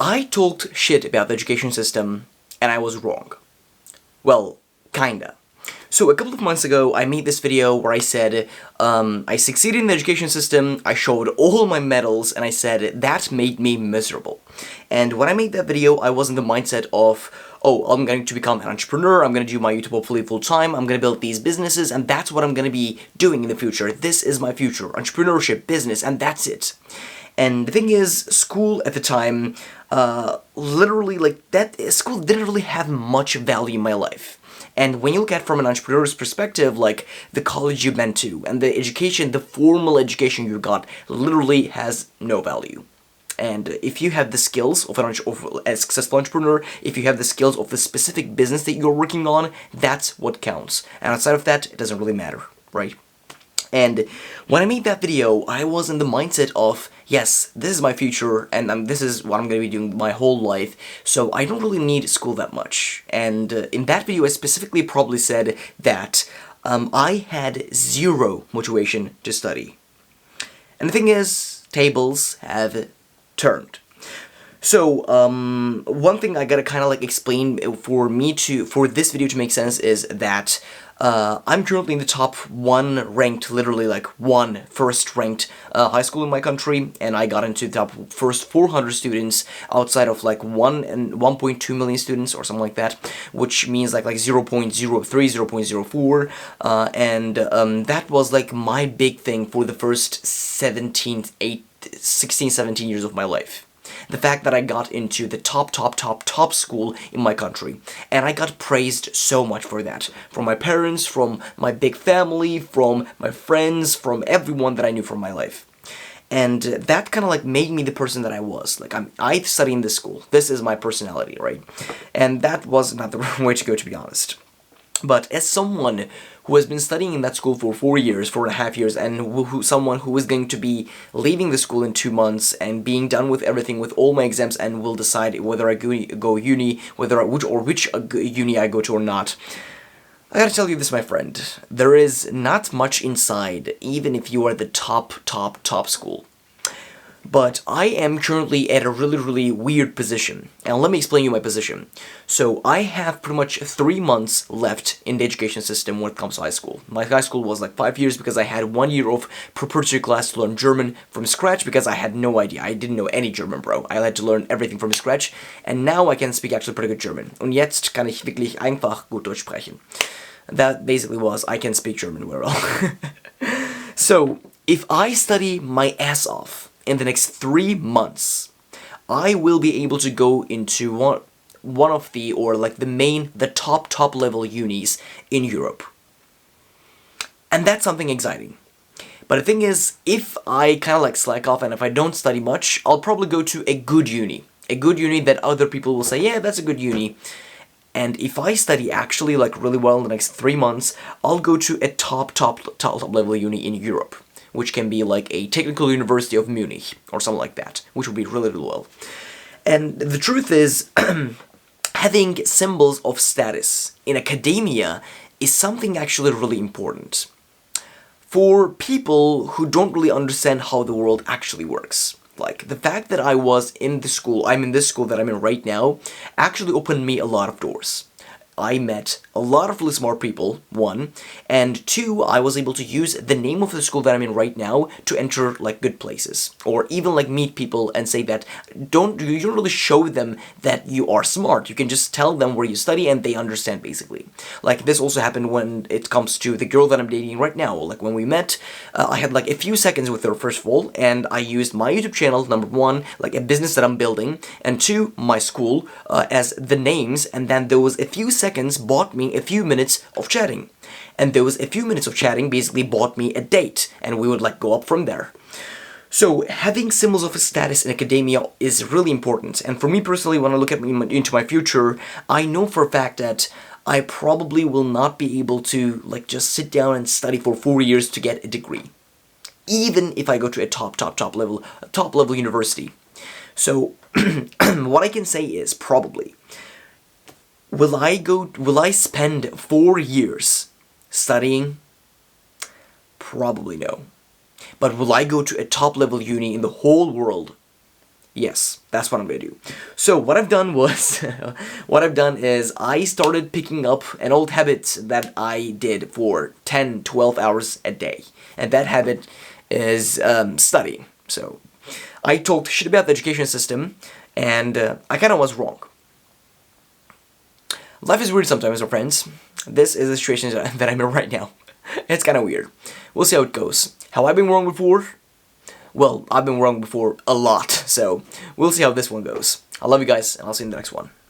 I talked shit about the education system, and I was wrong. Well, kinda. So a couple of months ago, I made this video where I said, I succeeded in the education system, I showed all my medals, and I said, that made me miserable. And when I made that video, I was in the mindset of, oh, I'm going to become an entrepreneur, I'm going to do my YouTube hopefully full time, I'm going to build these businesses, and that's what I'm going to be doing in the future. This is my future, entrepreneurship, business, and that's it. And the thing is, school at the time, literally, school didn't really have much value in my life. And when you look at it from an entrepreneur's perspective, like, the college you went to, and the education, the formal education you got, literally has no value. And if you have the skills of a successful entrepreneur, if you have the skills of the specific business that you're working on, that's what counts. And outside of that, it doesn't really matter, right? And when I made that video, I was in the mindset of, yes, this is my future, and this is what I'm going to be doing my whole life, so I don't really need school that much. And in that video, I specifically probably said that I had zero motivation to study. And the thing is, tables have turned. So, one thing I gotta kind of like explain for this video to make sense is that I'm currently in the top one ranked, literally like first ranked high school in my country, and I got into the top first 400 students outside of like 1.2 million students or something like that, which means like 0.03, 0.04, and that was like my big thing for the first 16, 17 years of my life. The fact that I got into the top school in my country. And I got praised so much for that. From my parents, from my big family, from my friends, from everyone that I knew from my life. And that kind of like made me the person that I was. Like, I study in this school. This is my personality, right? And that was not the way to go, to be honest. But as someone who has been studying in that school for 4.5 years, and someone who is going to be leaving the school in 2 months and being done with everything, with all my exams, and will decide whether I go uni, which uni I go to or not, I gotta tell you this, my friend. There is not much inside, even if you are the top school. But I am currently at a really weird position, and let me explain you my position. So I have pretty much 3 months left in the education system when it comes to high school. My high school was like 5 years because I had 1 year of preparatory class to learn German from scratch because I had no idea. I didn't know any German, bro. I had to learn everything from scratch, and now I can speak actually pretty good German. Und jetzt kann ich wirklich einfach gut Deutsch sprechen. That basically was, I can speak German very well. So, if I study my ass off in the next 3 months, I will be able to go into one of the, or like the top level unis in Europe. And that's something exciting. But the thing is, if I kind of like slack off and if I don't study much, I'll probably go to a good uni. A good uni that other people will say, yeah, that's a good uni. And if I study actually like really well in the next 3 months, I'll go to a top level uni in Europe, which can be like a technical university of Munich or something like that, which would be really well. And the truth is, having symbols of status in academia is something actually really important for people who don't really understand how the world actually works. Like, the fact that I'm in this school that I'm in right now, actually opened me a lot of doors. I met a lot of really smart people, 1, and 2, I was able to use the name of the school that I'm in right now to enter, like, good places. Or even, like, meet people and say that you don't really show them that you are smart. You can just tell them where you study and they understand, basically. Like, this also happened when it comes to the girl that I'm dating right now. Like, when we met, I had, like, a few seconds with her, first of all, and I used my YouTube channel, number 1, like, a business that I'm building, and 2, my school, as the names, and then there was a few seconds bought me a few minutes of chatting. And those a few minutes of chatting basically bought me a date, and we would like go up from there. So having symbols of status in academia is really important, and for me personally, when I look into my future, I know for a fact that I probably will not be able to like just sit down and study for 4 years to get a degree, even if I go to a top level university. So what I can say is probably, will I spend 4 years studying? Probably no. But will I go to a top level uni in the whole world? Yes, that's what I'm gonna do. So what I've done was, what I've done is I started picking up an old habit that I did for 10, 12 hours a day. And that habit is studying. So I talked shit about the education system, and I kind of was wrong. Life is weird sometimes, my friends. This is the situation that I'm in right now. It's kind of weird. We'll see how it goes. Have I been wrong before? Well, I've been wrong before a lot, so we'll see how this one goes. I love you guys, and I'll see you in the next one.